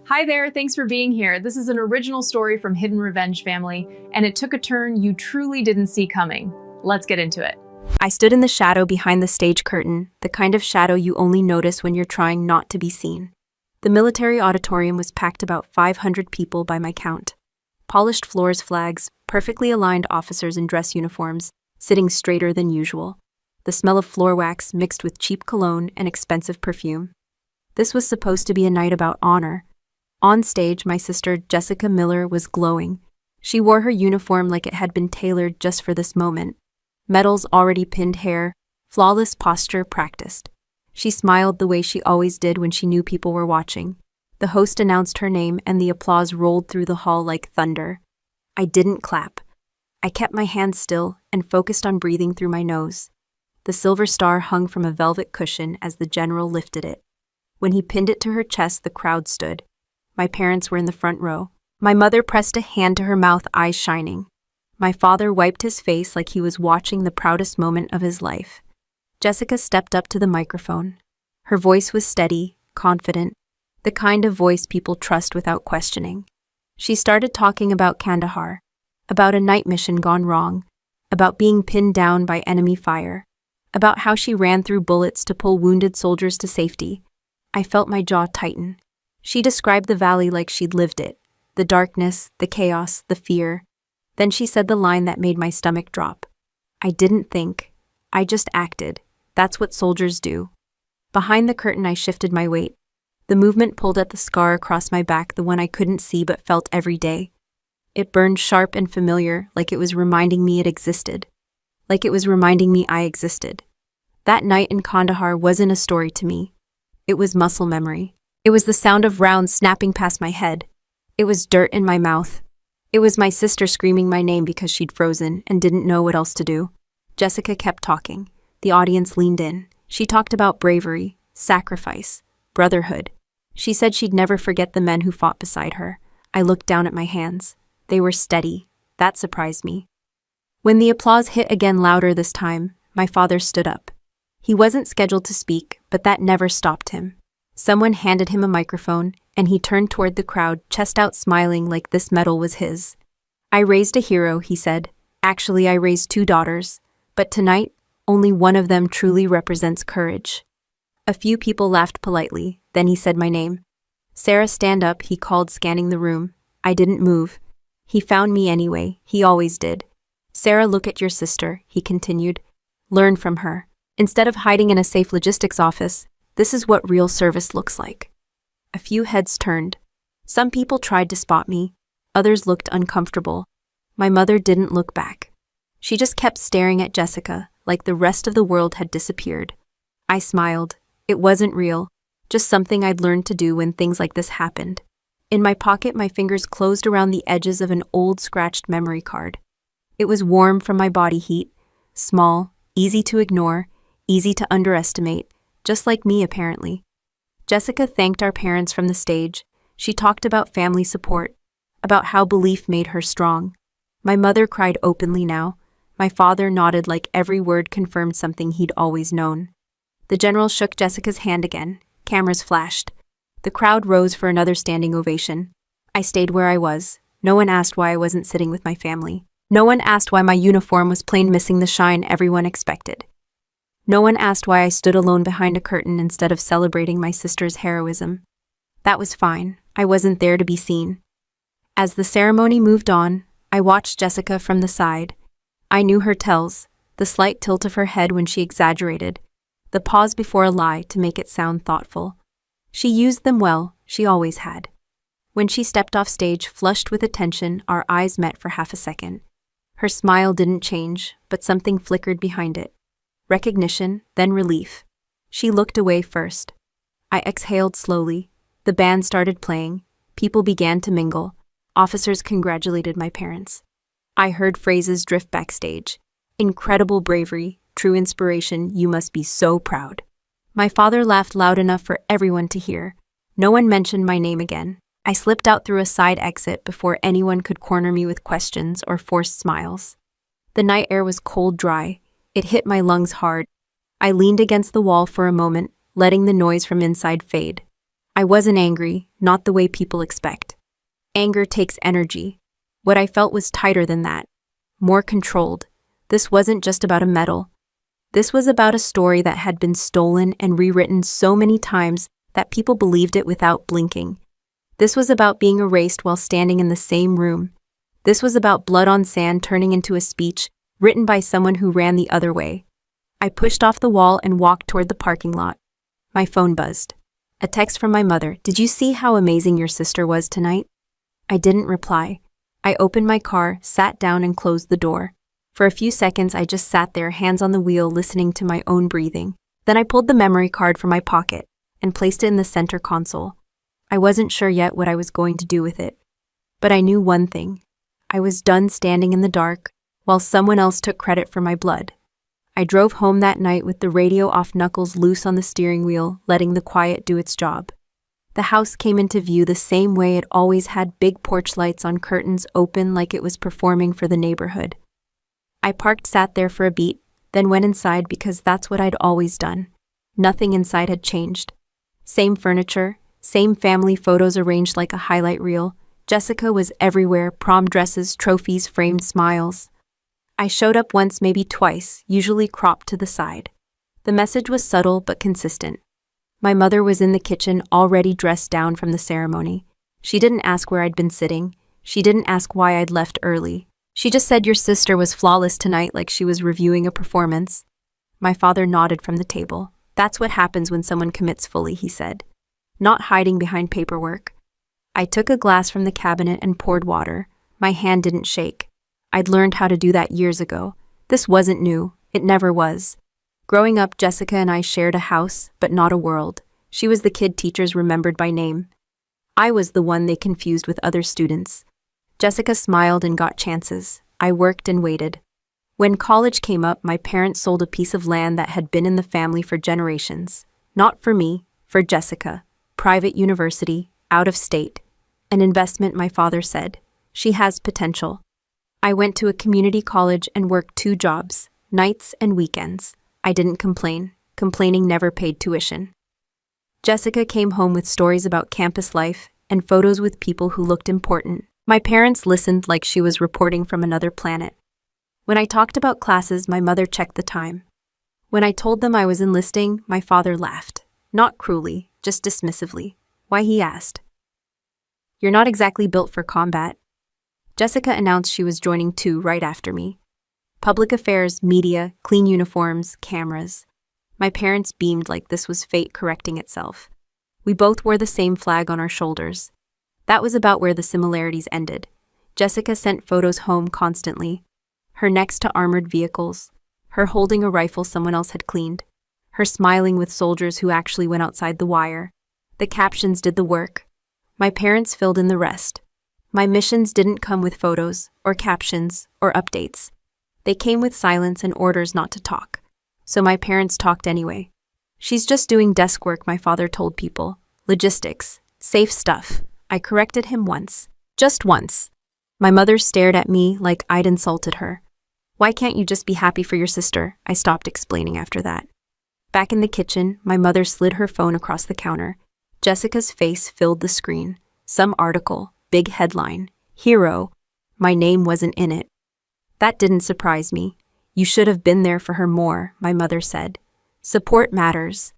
Hi there, thanks for being here. This is an original story from Hidden Revenge Family, and it took a turn you truly didn't see coming. Let's get into it. I stood in the shadow behind the stage curtain, the kind of shadow you only notice when you're trying not to be seen. The military auditorium was packed about 500 people by my count. Polished floors, flags, perfectly aligned officers in dress uniforms, sitting straighter than usual. The smell of floor wax mixed with cheap cologne and expensive perfume. This was supposed to be a night about honor. On stage, my sister, Jessica Miller, was glowing. She wore her uniform like it had been tailored just for this moment. Medals already pinned hair, flawless posture practiced. She smiled the way she always did when she knew people were watching. The host announced her name and the applause rolled through the hall like thunder. I didn't clap. I kept my hands still and focused on breathing through my nose. The silver star hung from a velvet cushion as the general lifted it. When he pinned it to her chest, the crowd stood. My parents were in the front row. My mother pressed a hand to her mouth, eyes shining. My father wiped his face like he was watching the proudest moment of his life. Jessica stepped up to the microphone. Her voice was steady, confident, the kind of voice people trust without questioning. She started talking about Kandahar, about a night mission gone wrong, about being pinned down by enemy fire, about how she ran through bullets to pull wounded soldiers to safety. I felt my jaw tighten. She described the valley like she'd lived it, the darkness, the chaos, the fear. Then she said the line that made my stomach drop. I didn't think. I just acted. That's what soldiers do. Behind the curtain, I shifted my weight. The movement pulled at the scar across my back, the one I couldn't see but felt every day. It burned sharp and familiar, like it was reminding me it existed. Like it was reminding me I existed. That night in Kandahar wasn't a story to me. It was muscle memory. It was the sound of rounds snapping past my head. It was dirt in my mouth. It was my sister screaming my name because she'd frozen and didn't know what else to do. Jessica kept talking. The audience leaned in. She talked about bravery, sacrifice, brotherhood. She said she'd never forget the men who fought beside her. I looked down at my hands. They were steady. That surprised me. When the applause hit again louder this time, my father stood up. He wasn't scheduled to speak, but that never stopped him. Someone handed him a microphone, and he turned toward the crowd, chest out smiling like this medal was his. I raised a hero, he said. Actually, I raised 2 daughters, but tonight, only one of them truly represents courage. A few people laughed politely, then he said my name. Sarah, stand up, he called, scanning the room. I didn't move. He found me anyway, he always did. Sarah, look at your sister, he continued. Learn from her. Instead of hiding in a safe logistics office, this is what real service looks like. A few heads turned. Some people tried to spot me. Others looked uncomfortable. My mother didn't look back. She just kept staring at Jessica, like the rest of the world had disappeared. I smiled. It wasn't real, just something I'd learned to do when things like this happened. In my pocket, my fingers closed around the edges of an old scratched memory card. It was warm from my body heat, small, easy to ignore, easy to underestimate, just like me apparently. Jessica thanked our parents from the stage. She talked about family support, about how belief made her strong. My mother cried openly now. My father nodded like every word confirmed something he'd always known. The general shook Jessica's hand again. Cameras flashed. The crowd rose for another standing ovation. I stayed where I was. No one asked why I wasn't sitting with my family. No one asked why my uniform was plain, missing the shine everyone expected. No one asked why I stood alone behind a curtain instead of celebrating my sister's heroism. That was fine. I wasn't there to be seen. As the ceremony moved on, I watched Jessica from the side. I knew her tells, the slight tilt of her head when she exaggerated, the pause before a lie to make it sound thoughtful. She used them well, she always had. When she stepped off stage, flushed with attention, our eyes met for half a second. Her smile didn't change, but something flickered behind it. Recognition, then relief. She looked away first. I exhaled slowly. The band started playing. People began to mingle. Officers congratulated my parents. I heard phrases drift backstage. Incredible bravery, true inspiration, you must be so proud. My father laughed loud enough for everyone to hear. No one mentioned my name again. I slipped out through a side exit before anyone could corner me with questions or forced smiles. The night air was cold, dry. It hit my lungs hard. I leaned against the wall for a moment, letting the noise from inside fade. I wasn't angry, not the way people expect. Anger takes energy. What I felt was tighter than that, more controlled. This wasn't just about a medal. This was about a story that had been stolen and rewritten so many times that people believed it without blinking. This was about being erased while standing in the same room. This was about blood on sand turning into a speech written by someone who ran the other way. I pushed off the wall and walked toward the parking lot. My phone buzzed. A text from my mother. "Did you see how amazing your sister was tonight?" I didn't reply. I opened my car, sat down, and closed the door. For a few seconds, I just sat there, hands on the wheel, listening to my own breathing. Then I pulled the memory card from my pocket and placed it in the center console. I wasn't sure yet what I was going to do with it. But I knew one thing. I was done standing in the dark while someone else took credit for my blood. I drove home that night with the radio off, knuckles loose on the steering wheel, letting the quiet do its job. The house came into view the same way it always had, big porch lights on, curtains open like it was performing for the neighborhood. I parked, sat there for a beat, then went inside because that's what I'd always done. Nothing inside had changed. Same furniture, same family photos arranged like a highlight reel. Jessica was everywhere, prom dresses, trophies, framed smiles. I showed up once, maybe twice, usually cropped to the side. The message was subtle but consistent. My mother was in the kitchen, already dressed down from the ceremony. She didn't ask where I'd been sitting. She didn't ask why I'd left early. She just said, "Your sister was flawless tonight," like she was reviewing a performance. My father nodded from the table. "That's what happens when someone commits fully," he said, not hiding behind paperwork. I took a glass from the cabinet and poured water. My hand didn't shake. I'd learned how to do that years ago. This wasn't new. It never was. Growing up, Jessica and I shared a house, but not a world. She was the kid teachers remembered by name. I was the one they confused with other students. Jessica smiled and got chances. I worked and waited. When college came up, my parents sold a piece of land that had been in the family for generations. Not for me, for Jessica. Private university, out of state. An investment, my father said. She has potential. I went to a community college and worked 2 jobs, nights and weekends. I didn't complain. Complaining never paid tuition. Jessica came home with stories about campus life and photos with people who looked important. My parents listened like she was reporting from another planet. When I talked about classes, my mother checked the time. When I told them I was enlisting, my father laughed. Not cruelly, just dismissively. Why, he asked. "You're not exactly built for combat." Jessica announced she was joining too right after me. Public affairs, media, clean uniforms, cameras. My parents beamed like this was fate correcting itself. We both wore the same flag on our shoulders. That was about where the similarities ended. Jessica sent photos home constantly. Her next to armored vehicles. Her holding a rifle someone else had cleaned. Her smiling with soldiers who actually went outside the wire. The captions did the work. My parents filled in the rest. My missions didn't come with photos, or captions, or updates. They came with silence and orders not to talk. So my parents talked anyway. "She's just doing desk work," my father told people. "Logistics. Safe stuff." I corrected him once. Just once. My mother stared at me like I'd insulted her. "Why can't you just be happy for your sister?" I stopped explaining after that. Back in the kitchen, my mother slid her phone across the counter. Jessica's face filled the screen. Some article, big headline, hero. My name wasn't in it. That didn't surprise me. "You should have been there for her more," my mother said. "Support matters."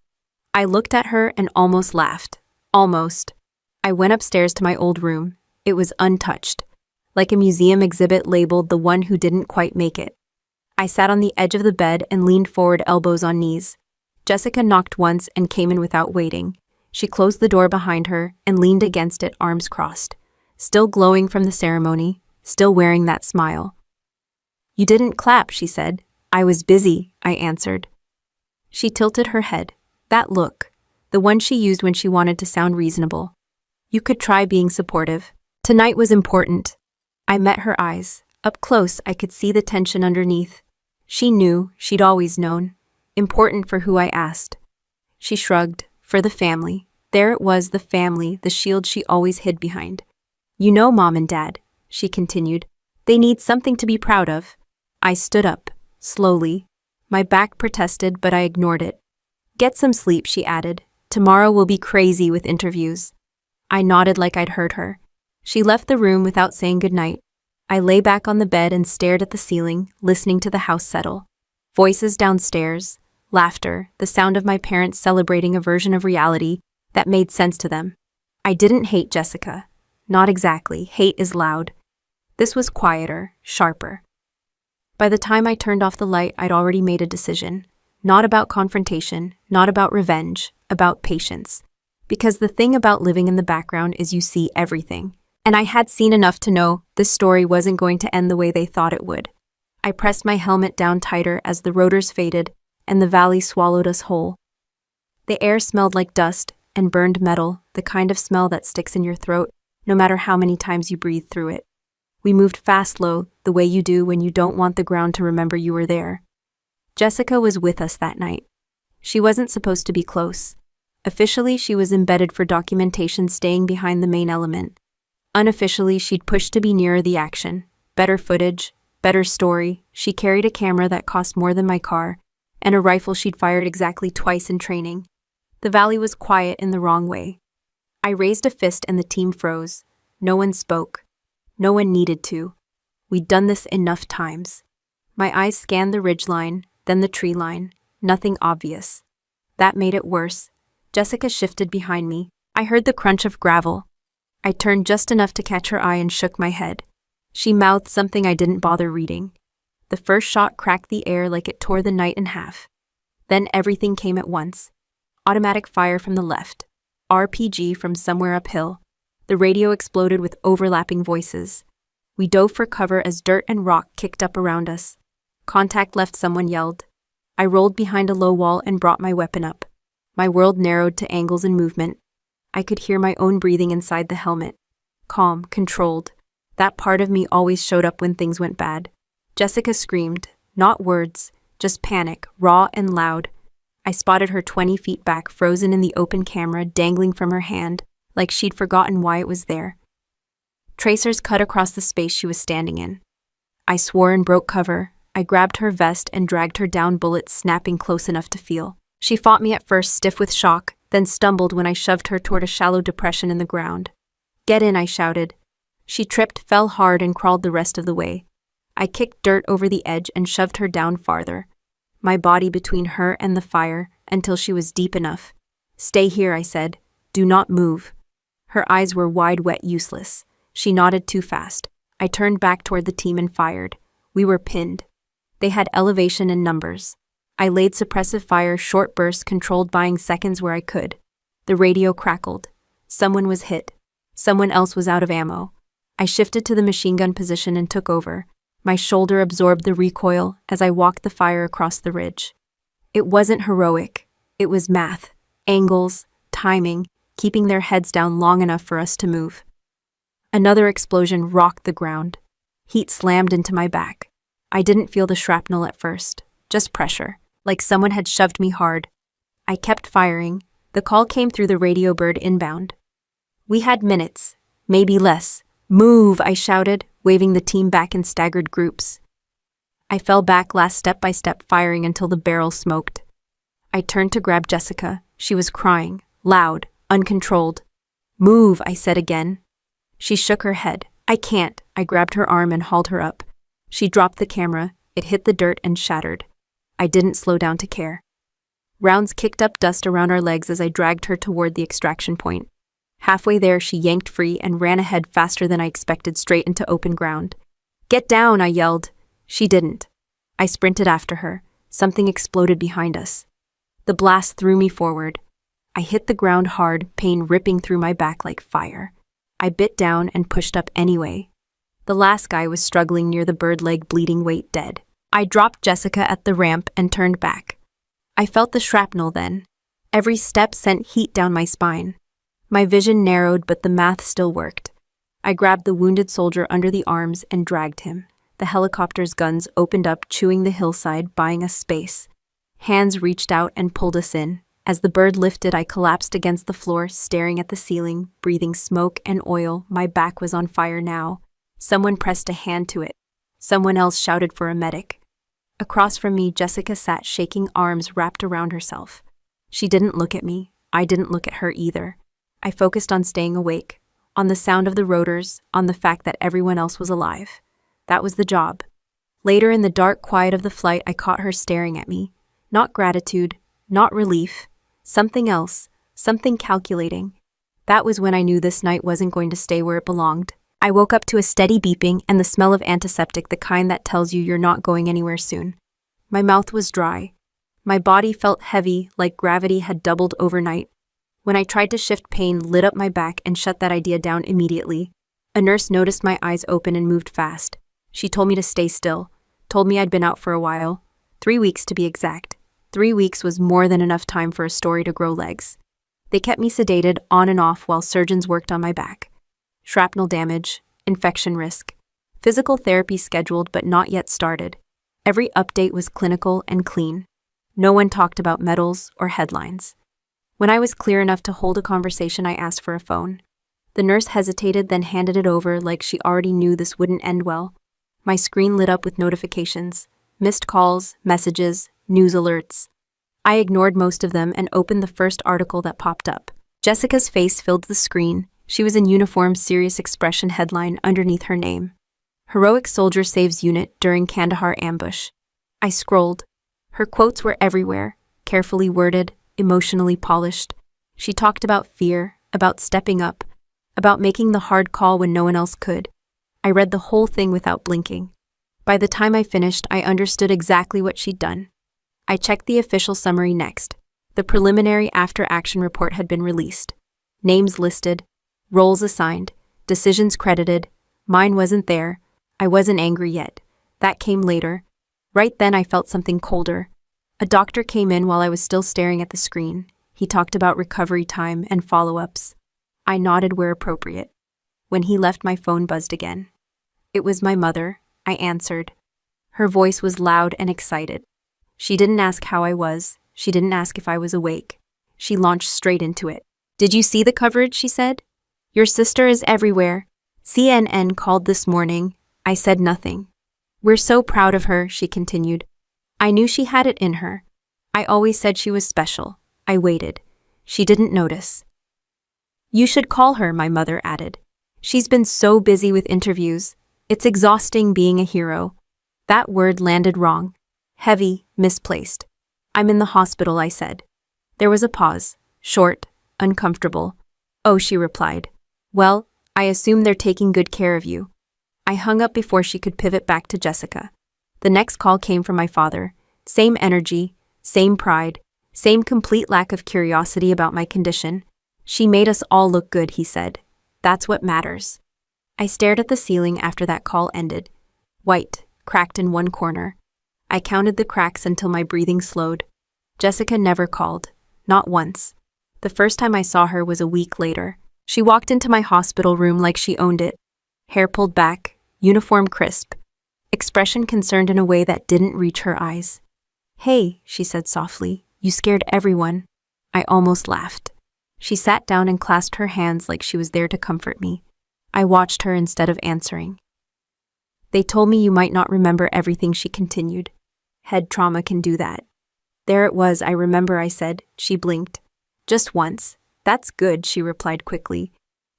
I looked at her and almost laughed. Almost. I went upstairs to my old room. It was untouched. Like a museum exhibit labeled "the one who didn't quite make it." I sat on the edge of the bed and leaned forward, elbows on knees. Jessica knocked once and came in without waiting. She closed the door behind her and leaned against it, arms crossed. Still glowing from the ceremony, still wearing that smile. "You didn't clap," she said. "I was busy," I answered. She tilted her head. That look, the one she used when she wanted to sound reasonable. "You could try being supportive." Tonight was important. I met her eyes. Up close, I could see the tension underneath. She knew, she'd always known. Important for who I asked. She shrugged. For the family. There it was, the family, the shield she always hid behind. "You know, Mom and Dad," she continued. "They need something to be proud of." I stood up, slowly. My back protested, but I ignored it. "Get some sleep," she added. "Tomorrow will be crazy with interviews." I nodded like I'd heard her. She left the room without saying goodnight. I lay back on the bed and stared at the ceiling, listening to the house settle. Voices downstairs, laughter, the sound of my parents celebrating a version of reality that made sense to them. I didn't hate Jessica. Not exactly. Hate is loud. This was quieter, sharper. By the time I turned off the light, I'd already made a decision. Not about confrontation, not about revenge, about patience. Because the thing about living in the background is you see everything. And I had seen enough to know this story wasn't going to end the way they thought it would. I pressed my helmet down tighter as the rotors faded and the valley swallowed us whole. The air smelled like dust and burned metal, the kind of smell that sticks in your throat no matter how many times you breathe through it. We moved fast low, the way you do when you don't want the ground to remember you were there. Jessica was with us that night. She wasn't supposed to be close. Officially, she was embedded for documentation, staying behind the main element. Unofficially, she'd pushed to be nearer the action. Better footage, better story. She carried a camera that cost more than my car, and a rifle she'd fired exactly twice in training. The valley was quiet in the wrong way. I raised a fist and the team froze. No one spoke. No one needed to. We'd done this enough times. My eyes scanned the ridgeline, then the tree line. Nothing obvious. That made it worse. Jessica shifted behind me. I heard the crunch of gravel. I turned just enough to catch her eye and shook my head. She mouthed something I didn't bother reading. The first shot cracked the air like it tore the night in half. Then everything came at once. Automatic fire from the left. RPG from somewhere uphill. The radio exploded with overlapping voices. We dove for cover as dirt and rock kicked up around us. Contact left, someone yelled. I rolled behind a low wall and brought my weapon up. My world narrowed to angles and movement. I could hear my own breathing inside the helmet. Calm, controlled. That part of me always showed up when things went bad. Jessica screamed, not words, just panic, raw and loud. I spotted her 20 feet back, frozen in the open camera, dangling from her hand, like she'd forgotten why it was there. Tracers cut across the space she was standing in. I swore and broke cover. I grabbed her vest and dragged her down, bullets snapping close enough to feel. She fought me at first, stiff with shock, then stumbled when I shoved her toward a shallow depression in the ground. Get in, I shouted. She tripped, fell hard, and crawled the rest of the way. I kicked dirt over the edge and shoved her down farther, my body between her and the fire, until she was deep enough. Stay here, I said. Do not move. Her eyes were wide, wet, useless. She nodded too fast. I turned back toward the team and fired. We were pinned. They had elevation and numbers. I laid suppressive fire, short bursts, controlled buying seconds where I could. The radio crackled. Someone was hit. Someone else was out of ammo. I shifted to the machine gun position and took over. My shoulder absorbed the recoil as I walked the fire across the ridge. It wasn't heroic. It was math, angles, timing, keeping their heads down long enough for us to move. Another explosion rocked the ground. Heat slammed into my back. I didn't feel the shrapnel at first, just pressure, like someone had shoved me hard. I kept firing. The call came through the radio bird inbound. We had minutes, maybe less. Move, I shouted, waving the team back in staggered groups. I fell back, last step by step, firing until the barrel smoked. I turned to grab Jessica. She was crying, loud, uncontrolled. Move, I said again. She shook her head. I can't. I grabbed her arm and hauled her up. She dropped the camera. It hit the dirt and shattered. I didn't slow down to care. Rounds kicked up dust around our legs as I dragged her toward the extraction point. Halfway there, she yanked free and ran ahead faster than I expected, straight into open ground. Get down, I yelled. She didn't. I sprinted after her. Something exploded behind us. The blast threw me forward. I hit the ground hard, pain ripping through my back like fire. I bit down and pushed up anyway. The last guy was struggling near the bird leg, bleeding weight, dead. I dropped Jessica at the ramp and turned back. I felt the shrapnel then. Every step sent heat down my spine. My vision narrowed, but the math still worked. I grabbed the wounded soldier under the arms and dragged him. The helicopter's guns opened up, chewing the hillside, buying us space. Hands reached out and pulled us in. As the bird lifted, I collapsed against the floor, staring at the ceiling, breathing smoke and oil. My back was on fire now. Someone pressed a hand to it. Someone else shouted for a medic. Across from me, Jessica sat, shaking, arms wrapped around herself. She didn't look at me. I didn't look at her either. I focused on staying awake, on the sound of the rotors, on the fact that everyone else was alive. That was the job. Later in the dark quiet of the flight, I caught her staring at me. Not gratitude, not relief, something else, something calculating. That was when I knew this night wasn't going to stay where it belonged. I woke up to a steady beeping and the smell of antiseptic, the kind that tells you you're not going anywhere soon. My mouth was dry. My body felt heavy, like gravity had doubled overnight. When I tried to shift, pain lit up my back and shut that idea down immediately. A nurse noticed my eyes open and moved fast. She told me to stay still, told me I'd been out for a while. 3 weeks to be exact. 3 weeks was more than enough time for a story to grow legs. They kept me sedated on and off while surgeons worked on my back. Shrapnel damage, infection risk. Physical therapy scheduled but not yet started. Every update was clinical and clean. No one talked about medals or headlines. When I was clear enough to hold a conversation, I asked for a phone. The nurse hesitated, then handed it over like she already knew this wouldn't end well. My screen lit up with notifications, missed calls, messages, news alerts. I ignored most of them and opened the first article that popped up. Jessica's face filled the screen. She was in uniform, serious expression headline underneath her name. Heroic soldier saves unit during Kandahar ambush. I scrolled. Her quotes were everywhere, carefully worded, emotionally polished. She talked about fear, about stepping up, about making the hard call when no one else could. I read the whole thing without blinking. By the time I finished, I understood exactly what she'd done. I checked the official summary next. The preliminary after-action report had been released. Names listed, roles assigned, decisions credited. Mine wasn't there. I wasn't angry yet. That came later. Right then I felt something colder. A doctor came in while I was still staring at the screen. He talked about recovery time and follow-ups. I nodded where appropriate. When he left, my phone buzzed again. It was my mother. I answered. Her voice was loud and excited. She didn't ask how I was. She didn't ask if I was awake. She launched straight into it. Did you see the coverage? She said. Your sister is everywhere. CNN called this morning. I said nothing. We're so proud of her, she continued. I knew she had it in her. I always said she was special. I waited. She didn't notice. You should call her, my mother added. She's been so busy with interviews. It's exhausting being a hero. That word landed wrong. Heavy, misplaced. I'm in the hospital, I said. There was a pause, short, uncomfortable. Oh, she replied. Well, I assume they're taking good care of you. I hung up before she could pivot back to Jessica. The next call came from my father. Same energy, same pride, same complete lack of curiosity about my condition. She made us all look good, he said. That's what matters. I stared at the ceiling after that call ended. White, cracked in one corner. I counted the cracks until my breathing slowed. Jessica never called. Not once. The first time I saw her was a week later. She walked into my hospital room like she owned it. Hair pulled back, uniform crisp. Expression concerned in a way that didn't reach her eyes. Hey, she said softly, you scared everyone. I almost laughed. She sat down and clasped her hands like she was there to comfort me. I watched her instead of answering. They told me you might not remember everything, she continued. Head trauma can do that. There it was, I remember, I said. She blinked. Just once. That's good, she replied quickly.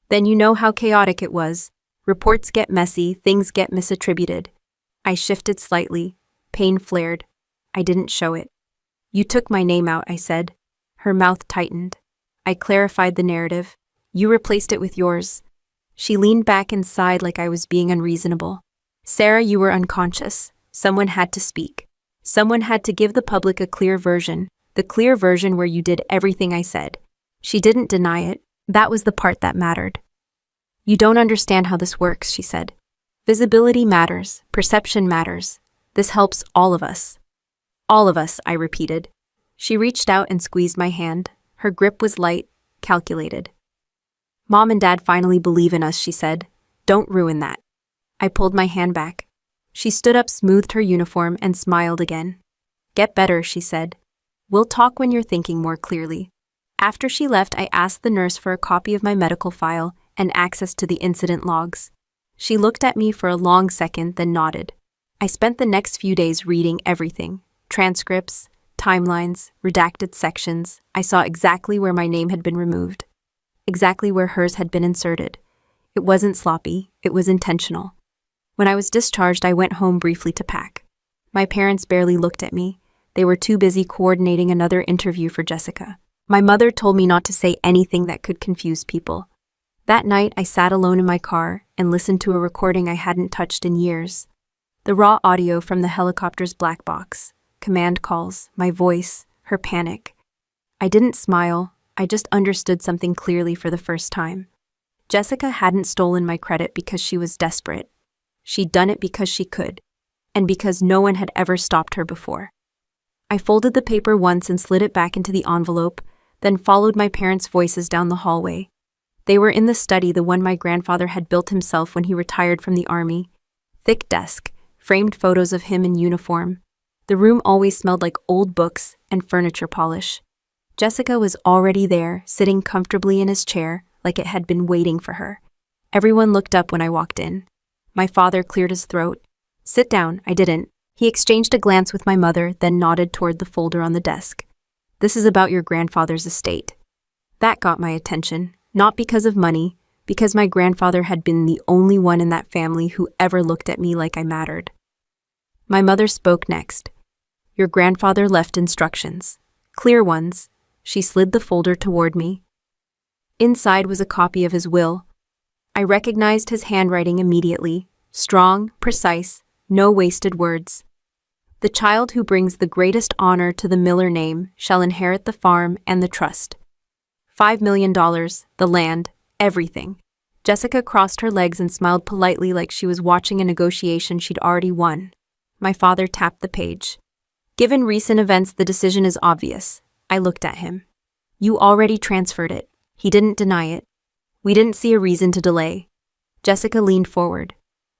Then you know how chaotic it was. Reports get messy, things get misattributed. I shifted slightly. Pain flared. I didn't show it. You took my name out, I said. Her mouth tightened. I clarified the narrative. You replaced it with yours. She leaned back and sighed like I was being unreasonable. Sarah, you were unconscious. Someone had to speak. Someone had to give the public a clear version, the clear version where you did everything I said. She didn't deny it. That was the part that mattered. You don't understand how this works, she said. Visibility matters. Perception matters. This helps all of us. All of us, I repeated. She reached out and squeezed my hand. Her grip was light, calculated. Mom and Dad finally believe in us, she said. Don't ruin that. I pulled my hand back. She stood up, smoothed her uniform, and smiled again. Get better, she said. We'll talk when you're thinking more clearly. After she left, I asked the nurse for a copy of my medical file and access to the incident logs. She looked at me for a long second, then nodded. I spent the next few days reading everything. Transcripts, timelines, redacted sections. I saw exactly where my name had been removed. exactly where hers had been inserted. It wasn't sloppy, it was intentional. When I was discharged, I went home briefly to pack. My parents barely looked at me. They were too busy coordinating another interview for Jessica. My mother told me not to say anything that could confuse people. That night, I sat alone in my car and listened to a recording I hadn't touched in years. The raw audio from the helicopter's black box, command calls, my voice, her panic. I didn't smile, I just understood something clearly for the first time. Jessica hadn't stolen my credit because she was desperate. She'd done it because she could, and because no one had ever stopped her before. I folded the paper once and slid it back into the envelope, then followed my parents' voices down the hallway. They were in the study, the one my grandfather had built himself when he retired from the army. Thick desk, framed photos of him in uniform. The room always smelled like old books and furniture polish. Jessica was already there, sitting comfortably in his chair, like it had been waiting for her. Everyone looked up when I walked in. My father cleared his throat. "Sit down." I didn't. He exchanged a glance with my mother, then nodded toward the folder on the desk. "This is about your grandfather's estate." That got my attention, not because of money, because my grandfather had been the only one in that family who ever looked at me like I mattered. My mother spoke next. "Your grandfather left instructions. Clear ones." She slid the folder toward me. Inside was a copy of his will. I recognized his handwriting immediately. Strong, precise, no wasted words. "The child who brings the greatest honor to the Miller name shall inherit the farm and the trust. $5 million, the land, everything." Jessica crossed her legs and smiled politely like she was watching a negotiation she'd already won. My father tapped the page. "Given recent events, the decision is obvious." I looked at him. "You already transferred it." He didn't deny it. We didn't see a reason to delay. Jessica leaned forward.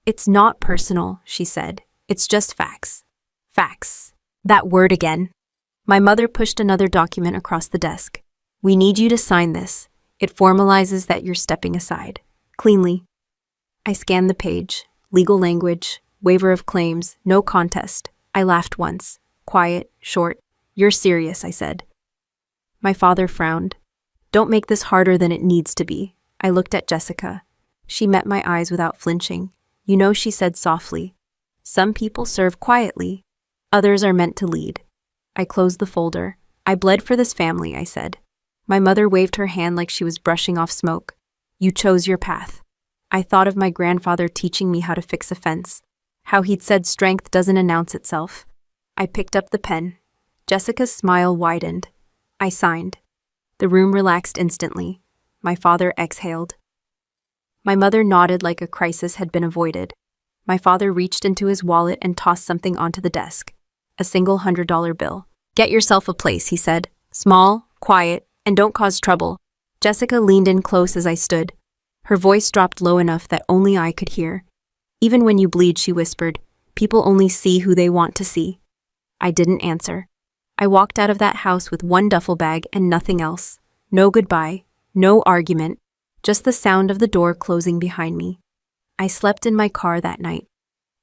"It's not personal," she said. "It's just facts." Facts. That word again. My mother pushed another document across the desk. "We need you to sign this. It formalizes that you're stepping aside." Cleanly. I scanned the page. Legal language, waiver of claims, no contest. I laughed once. Quiet, short. "You're serious," I said. My father frowned. "Don't make this harder than it needs to be." I looked at Jessica. She met my eyes without flinching. "You know," she said softly, "some people serve quietly. Others are meant to lead." I closed the folder. "I bled for this family," I said. My mother waved her hand like she was brushing off smoke. "You chose your path." I thought of my grandfather teaching me how to fix a fence, how he'd said strength doesn't announce itself. I picked up the pen. Jessica's smile widened. I signed. The room relaxed instantly. My father exhaled. My mother nodded like a crisis had been avoided. My father reached into his wallet and tossed something onto the desk. A single $100 bill. "Get yourself a place," he said. "Small, quiet, and don't cause trouble." Jessica leaned in close as I stood. Her voice dropped low enough that only I could hear. "Even when you bleed," she whispered, "people only see who they want to see." I didn't answer. I walked out of that house with one duffel bag and nothing else. No goodbye, no argument, just the sound of the door closing behind me. I slept in my car that night.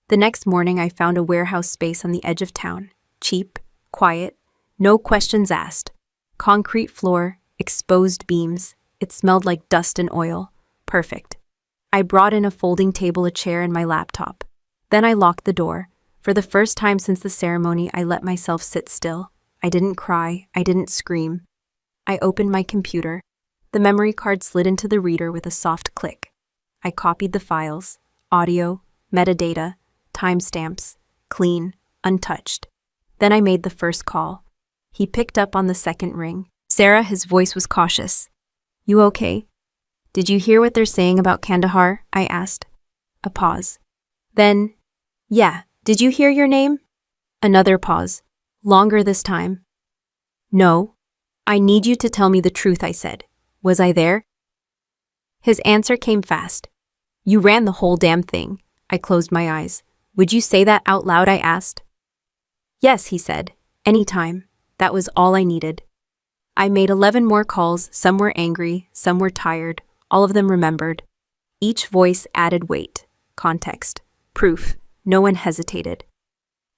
The next morning, I found a warehouse space on the edge of town. Cheap, quiet, no questions asked. Concrete floor, exposed beams. It smelled like dust and oil. Perfect. I brought in a folding table, a chair, and my laptop. Then I locked the door. For the first time since the ceremony, I let myself sit still. I didn't cry. I didn't scream. I opened my computer. The memory card slid into the reader with a soft click. I copied the files. Audio, metadata, timestamps, clean, untouched. Then I made the first call. He picked up on the second ring. "Sarah," his voice was cautious. "You okay? Did you hear what they're saying about Kandahar?" I asked. A pause. Then, "Yeah, did you hear your name?" Another pause. Longer this time. "No. I need you to tell me the truth," I said. "Was I there?" His answer came fast. "You ran the whole damn thing." I closed my eyes. "Would you say that out loud?" I asked. "Yes," he said. "Anytime." That was all I needed. I made 11 more calls. Some were angry, some were tired. All of them remembered. Each voice added weight, context, proof. No one hesitated.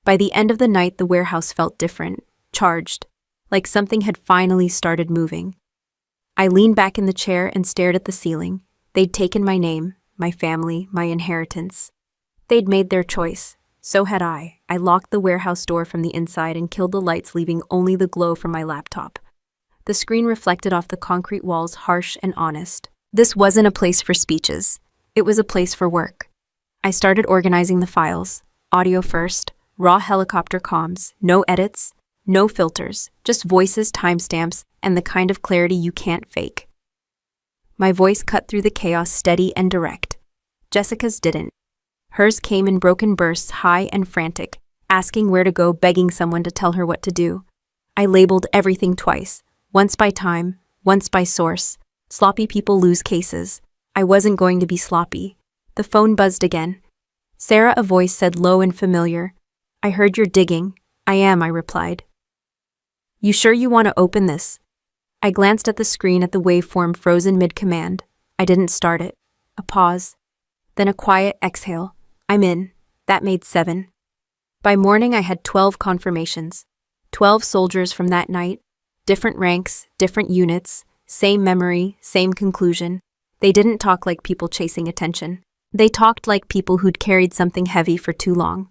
By the end of the night, the warehouse felt different, charged, like something had finally started moving. I leaned back in the chair and stared at the ceiling. They'd taken my name, my family, my inheritance. They'd made their choice. So had I. I locked the warehouse door from the inside and killed the lights, leaving only the glow from my laptop. The screen reflected off the concrete walls, harsh and honest. This wasn't a place for speeches. It was a place for work. I started organizing the files. Audio first, raw helicopter comms, no edits, no filters, just voices, timestamps, and the kind of clarity you can't fake. My voice cut through the chaos, steady and direct. Jessica's didn't. Hers came in broken bursts, high and frantic, asking where to go, begging someone to tell her what to do. I labeled everything twice, once by time, once by source. Sloppy people lose cases. I wasn't going to be sloppy. The phone buzzed again. Sarah, a voice said, low and familiar. I heard you're digging. I am, I replied. You sure you want to open this? I glanced at the screen, at the waveform frozen mid-command. I didn't start it. A pause. Then a quiet exhale. I'm in. That made 7. By morning, I had 12 confirmations. 12 soldiers from that night. Different ranks, different units, same memory, same conclusion. They didn't talk like people chasing attention. They talked like people who'd carried something heavy for too long.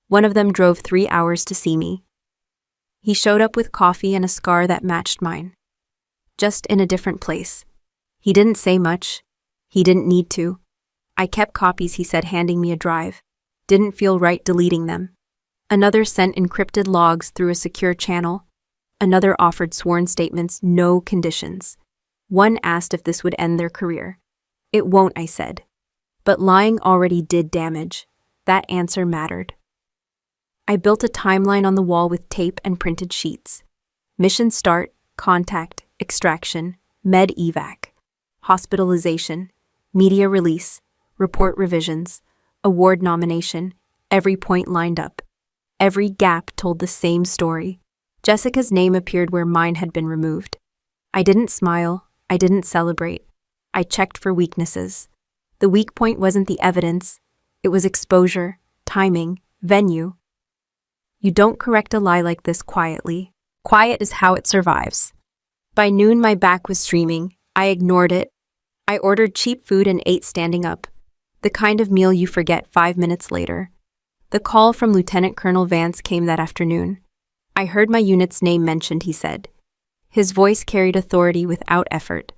One of them drove 3 hours to see me. He showed up with coffee and a scar that matched mine. Just in a different place. He didn't say much. He didn't need to. I kept copies, he said, handing me a drive. Didn't feel right deleting them. Another sent encrypted logs through a secure channel. Another offered sworn statements, no conditions. One asked if this would end their career. It won't, I said. But lying already did damage. That answer mattered. I built a timeline on the wall with tape and printed sheets. Mission start, contact, extraction, med evac, hospitalization, media release, report revisions, award nomination, every point lined up. Every gap told the same story. Jessica's name appeared where mine had been removed. I didn't smile. I didn't celebrate. I checked for weaknesses. The weak point wasn't the evidence. It was exposure, timing, venue. You don't correct a lie like this quietly. Quiet is how it survives. By noon, my back was streaming. I ignored it. I ordered cheap food and ate standing up. The kind of meal you forget 5 minutes later. The call from Lieutenant Colonel Vance came that afternoon. I heard my unit's name mentioned, he said. His voice carried authority without effort.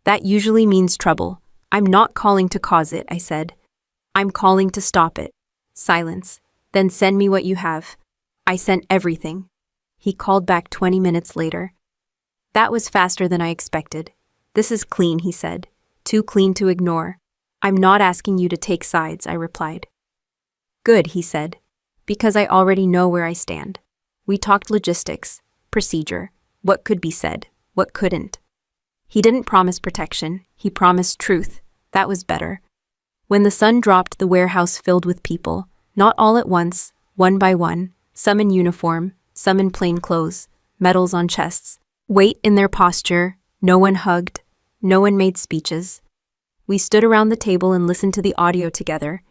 That usually means trouble. I'm not calling to cause it, I said. I'm calling to stop it. Silence. Then send me what you have. I sent everything. He called back 20 minutes later. That was faster than I expected. This is clean, he said. Too clean to ignore. I'm not asking you to take sides, I replied. Good, he said. Because I already know where I stand. We talked logistics, procedure, what could be said, what couldn't. He didn't promise protection, he promised truth. That was better. When the sun dropped, the warehouse filled with people, not all at once, one by one, some in uniform, some in plain clothes, medals on chests, weight in their posture. No one hugged, no one made speeches. We stood around the table and listened to the audio together.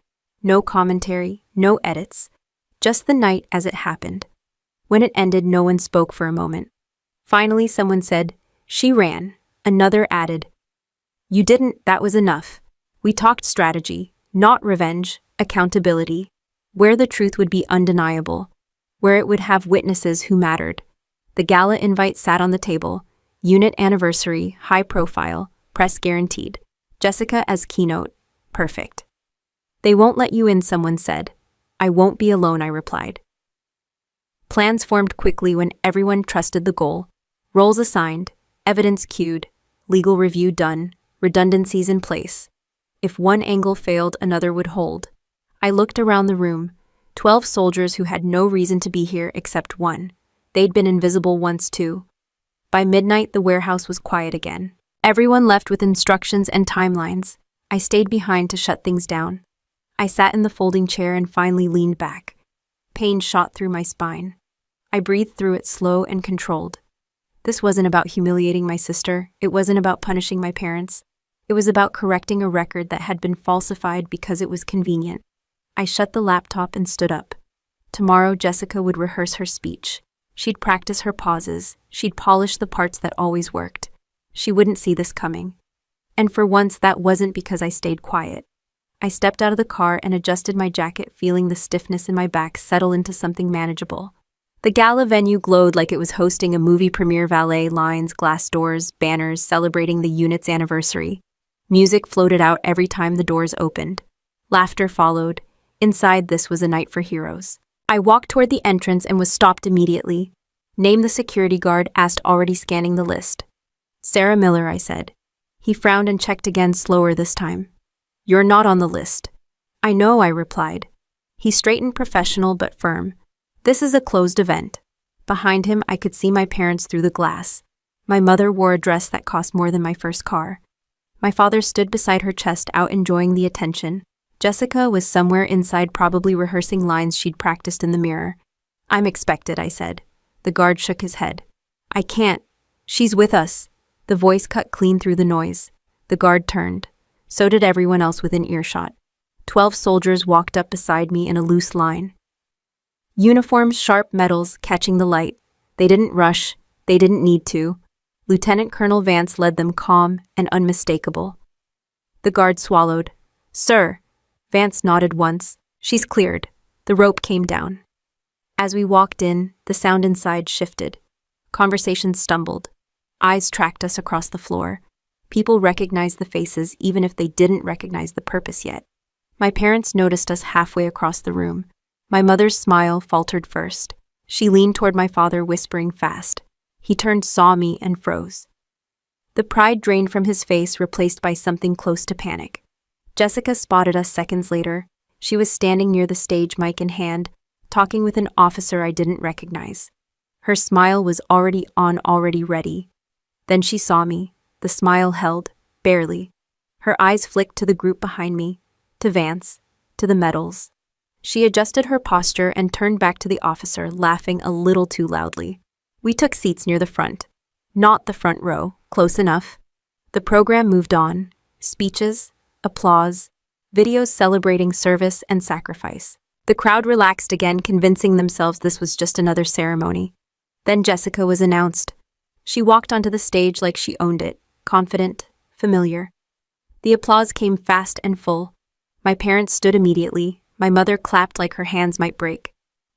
No commentary, no edits, just the night as it happened. When it ended, no one spoke for a moment. Finally, someone said, "She ran." Another added, "You didn't, that was enough." We talked strategy, not revenge, accountability, where the truth would be undeniable, where it would have witnesses who mattered. The gala invite sat on the table, unit anniversary, high profile, press guaranteed. Jessica as keynote, perfect. They won't let you in, someone said. I won't be alone, I replied. Plans formed quickly when everyone trusted the goal. Roles assigned, evidence queued, legal review done, redundancies in place. If one angle failed, another would hold. I looked around the room. 12 soldiers who had no reason to be here except one. They'd been invisible once too. By midnight, the warehouse was quiet again. Everyone left with instructions and timelines. I stayed behind to shut things down. I sat in the folding chair and finally leaned back. Pain shot through my spine. I breathed through it, slow and controlled. This wasn't about humiliating my sister. It wasn't about punishing my parents. It was about correcting a record that had been falsified because it was convenient. I shut the laptop and stood up. Tomorrow, Jessica would rehearse her speech. She'd practice her pauses. She'd polish the parts that always worked. She wouldn't see this coming. And for once, that wasn't because I stayed quiet. I stepped out of the car and adjusted my jacket, feeling the stiffness in my back settle into something manageable. The gala venue glowed like it was hosting a movie premiere. Valet lines, glass doors, banners celebrating the unit's anniversary. Music floated out every time the doors opened. Laughter followed. Inside, this was a night for heroes. I walked toward the entrance and was stopped immediately. "Name the security guard," asked, already scanning the list. "Sarah Miller," I said. He frowned and checked again, slower this time. "You're not on the list." "I know," I replied. He straightened, professional but firm. "This is a closed event." Behind him, I could see my parents through the glass. My mother wore a dress that cost more than my first car. My father stood beside her, chest out, enjoying the attention. Jessica was somewhere inside, probably rehearsing lines she'd practiced in the mirror. "I'm expected," I said. The guard shook his head. "I can't. She's with us." The voice cut clean through the noise. The guard turned. So did everyone else within earshot. 12 soldiers walked up beside me in a loose line. Uniforms, sharp metals, catching the light. They didn't rush. They didn't need to. Lieutenant Colonel Vance led them, calm and unmistakable. The guard swallowed. "Sir." Vance nodded once. "She's cleared." The rope came down. As we walked in, the sound inside shifted. Conversations stumbled. Eyes tracked us across the floor. People recognized the faces even if they didn't recognize the purpose yet. My parents noticed us halfway across the room. My mother's smile faltered first. She leaned toward my father, whispering fast. He turned, saw me, and froze. The pride drained from his face, replaced by something close to panic. Jessica spotted us seconds later. She was standing near the stage, mic in hand, talking with an officer I didn't recognize. Her smile was already on, already ready. Then she saw me. The smile held, barely. Her eyes flicked to the group behind me, to Vance, to the medals. She adjusted her posture and turned back to the officer, laughing a little too loudly. We took seats near the front. Not the front row, close enough. The program moved on. Speeches, applause, videos celebrating service and sacrifice. The crowd relaxed again, convincing themselves this was just another ceremony. Then Jessica was announced. She walked onto the stage like she owned it, confident, familiar. The applause came fast and full. My parents stood immediately. My mother clapped like her hands might break.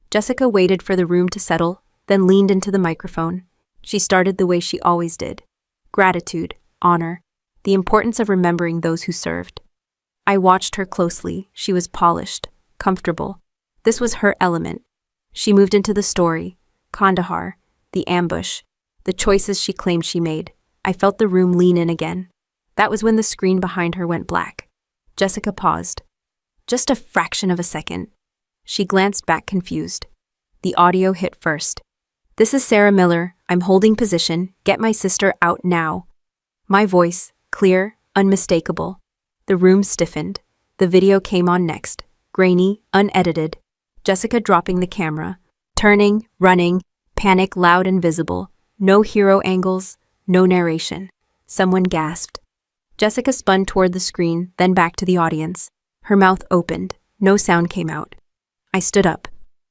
Jessica waited for the room to settle, then leaned into the microphone. She started the way she always did. Gratitude, honor, the importance of remembering those who served. I watched her closely. She was polished, comfortable. This was her element. She moved into the story, Kandahar, the ambush, the choices she claimed she made. I felt the room lean in again. That was when the screen behind her went black. Jessica paused. Just a fraction of a second. She glanced back, confused. The audio hit first. "This is Sarah Miller. I'm holding position. Get my sister out now." My voice, clear, unmistakable. The room stiffened. The video came on next, grainy, unedited. Jessica dropping the camera, turning, running, panic loud and visible. No hero angles, no narration. Someone gasped. Jessica spun toward the screen, then back to the audience. Her mouth opened. No sound came out. I stood up.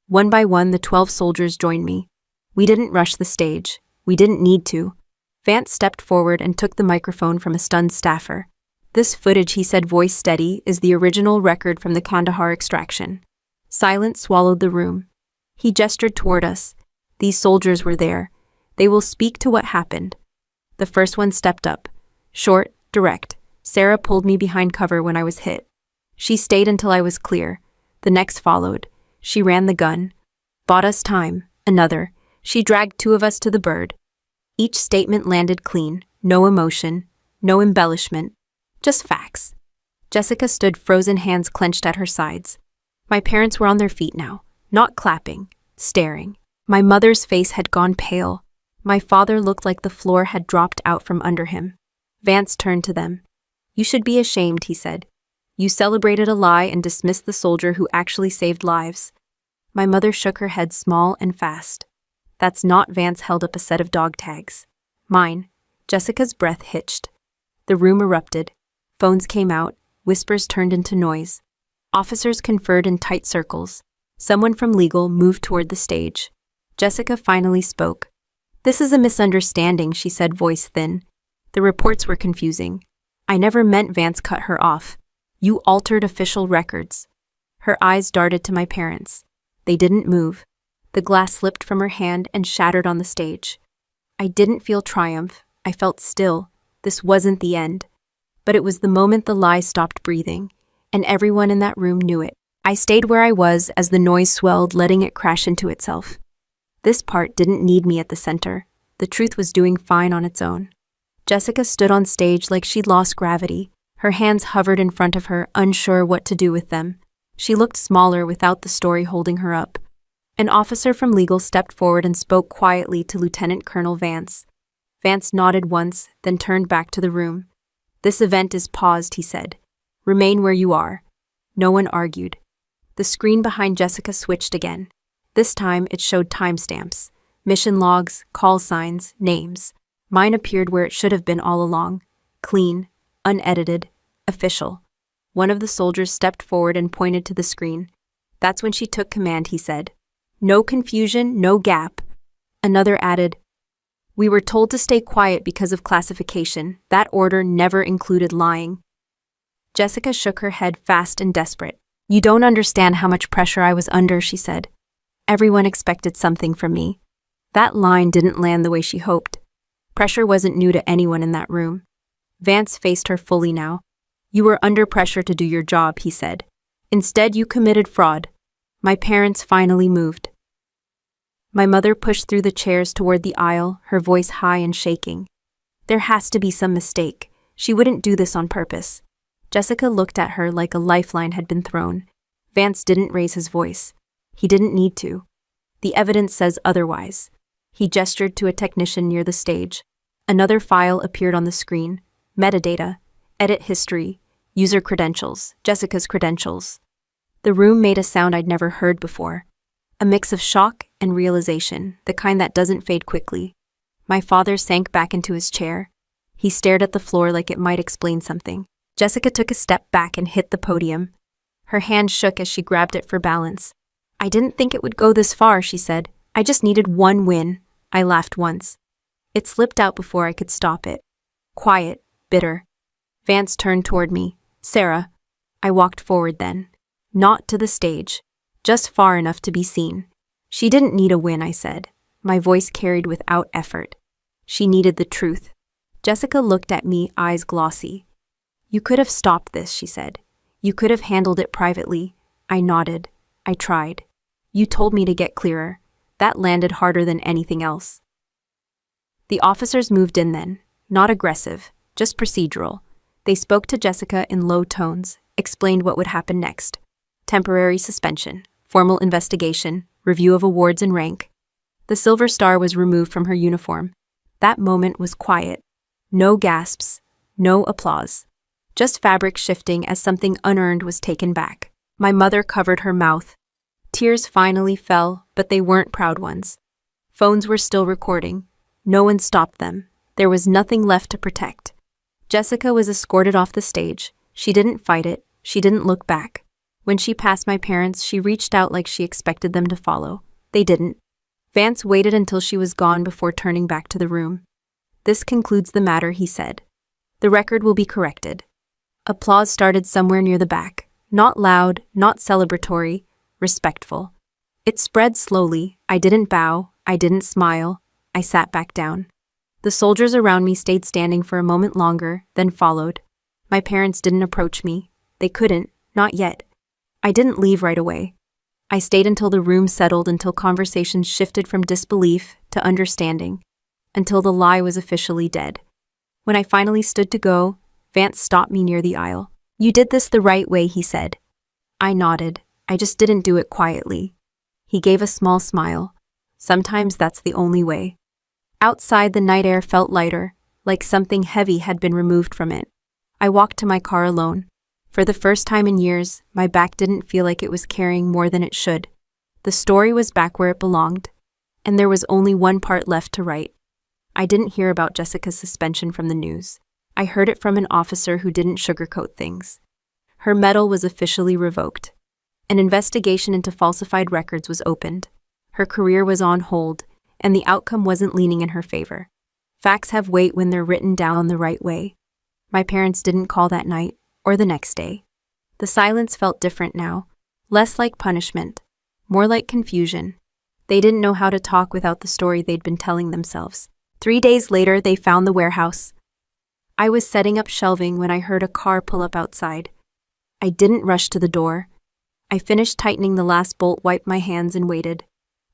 One by one, the 12 soldiers joined me. We didn't rush the stage. We didn't need to. Vance stepped forward and took the microphone from a stunned staffer. "This footage," he said, voice steady, "is the original record from the Kandahar extraction." Silence swallowed the room. He gestured toward us. These soldiers were there. They will speak to what happened. The first one stepped up. Short, direct. Sarah pulled me behind cover when I was hit. She stayed until I was clear. The next followed. She ran the gun. Bought us time. Another. She dragged 2 of us to the bird. Each statement landed clean. No emotion. No embellishment. Just facts. Jessica stood, frozen, hands clenched at her sides. My parents were on their feet now, not clapping, staring. My mother's face had gone pale. My father looked like the floor had dropped out from under him. Vance turned to them. "You should be ashamed," he said. "You celebrated a lie and dismissed the soldier who actually saved lives." My mother shook her head, small and fast. "That's not." Vance held up a set of dog tags. "Mine." Jessica's breath hitched. The room erupted. Phones came out. Whispers turned into noise. Officers conferred in tight circles. Someone from legal moved toward the stage. Jessica finally spoke. "This is a misunderstanding," she said, voice thin. The reports were confusing. I never meant Vance cut her off. You altered official records. Her eyes darted to my parents. They didn't move. The glass slipped from her hand and shattered on the stage. I didn't feel triumph. I felt still. This wasn't the end. But it was the moment the lie stopped breathing, and everyone in that room knew it. I stayed where I was as the noise swelled, letting it crash into itself. This part didn't need me at the center. The truth was doing fine on its own. Jessica stood on stage like she'd lost gravity. Her hands hovered in front of her, unsure what to do with them. She looked smaller without the story holding her up. An officer from legal stepped forward and spoke quietly to Lieutenant Colonel Vance. Vance nodded once, then turned back to the room. "This event is paused," he said. "Remain where you are." No one argued. The screen behind Jessica switched again. This time it showed timestamps, mission logs, call signs, names. Mine appeared where it should have been all along. Clean, unedited, official. One of the soldiers stepped forward and pointed to the screen. "That's when she took command," he said. "No confusion, no gap." Another added, "We were told to stay quiet because of classification. That order never included lying." Jessica shook her head, fast and desperate. "You don't understand how much pressure I was under," she said. "Everyone expected something from me." That line didn't land the way she hoped. Pressure wasn't new to anyone in that room. Vance faced her fully now. "You were under pressure to do your job," he said. "Instead, you committed fraud." My parents finally moved. My mother pushed through the chairs toward the aisle, her voice high and shaking. "There has to be some mistake. She wouldn't do this on purpose." Jessica looked at her like a lifeline had been thrown. Vance didn't raise his voice. He didn't need to. "The evidence says otherwise." He gestured to a technician near the stage. Another file appeared on the screen. Metadata, edit history, user credentials, Jessica's credentials. The room made a sound I'd never heard before. A mix of shock and realization, the kind that doesn't fade quickly. My father sank back into his chair. He stared at the floor like it might explain something. Jessica took a step back and hit the podium. Her hand shook as she grabbed it for balance. "I didn't think it would go this far," she said. "I just needed one win." I laughed once. It slipped out before I could stop it. Quiet, bitter. Vance turned toward me. "Sarah." I walked forward then. Not to the stage. Just far enough to be seen. "She didn't need a win," I said. My voice carried without effort. "She needed the truth." Jessica looked at me, eyes glossy. "You could have stopped this," she said. "You could have handled it privately." I nodded. "I tried. You told me to get clearer." That landed harder than anything else. The officers moved in then. Not aggressive, just procedural. They spoke to Jessica in low tones, explained what would happen next. Temporary suspension, formal investigation, review of awards and rank. The silver star was removed from her uniform. That moment was quiet. No gasps, no applause. Just fabric shifting as something unearned was taken back. My mother covered her mouth. Tears finally fell, but they weren't proud ones. Phones were still recording. No one stopped them. There was nothing left to protect. Jessica was escorted off the stage. She didn't fight it. She didn't look back. When she passed my parents, she reached out like she expected them to follow. They didn't. Vance waited until she was gone before turning back to the room. "This concludes the matter," he said. "The record will be corrected." Applause started somewhere near the back. Not loud, not celebratory, respectful. It spread slowly. I didn't bow. I didn't smile. I sat back down. The soldiers around me stayed standing for a moment longer, then followed. My parents didn't approach me. They couldn't, not yet. I didn't leave right away. I stayed until the room settled, until conversations shifted from disbelief to understanding, until the lie was officially dead. When I finally stood to go, Vance stopped me near the aisle. "You did this the right way," he said. I nodded. I just didn't do it quietly. He gave a small smile. "Sometimes that's the only way." Outside, the night air felt lighter, like something heavy had been removed from it. I walked to my car alone. For the first time in years, my back didn't feel like it was carrying more than it should. The story was back where it belonged, and there was only one part left to write. I didn't hear about Jessica's suspension from the news. I heard it from an officer who didn't sugarcoat things. Her medal was officially revoked. An investigation into falsified records was opened. Her career was on hold, and the outcome wasn't leaning in her favor. Facts have weight when they're written down the right way. My parents didn't call that night or the next day. The silence felt different now, less like punishment, more like confusion. They didn't know how to talk without the story they'd been telling themselves. 3 days later, they found the warehouse. I was setting up shelving when I heard a car pull up outside. I didn't rush to the door. I finished tightening the last bolt, wiped my hands, and waited.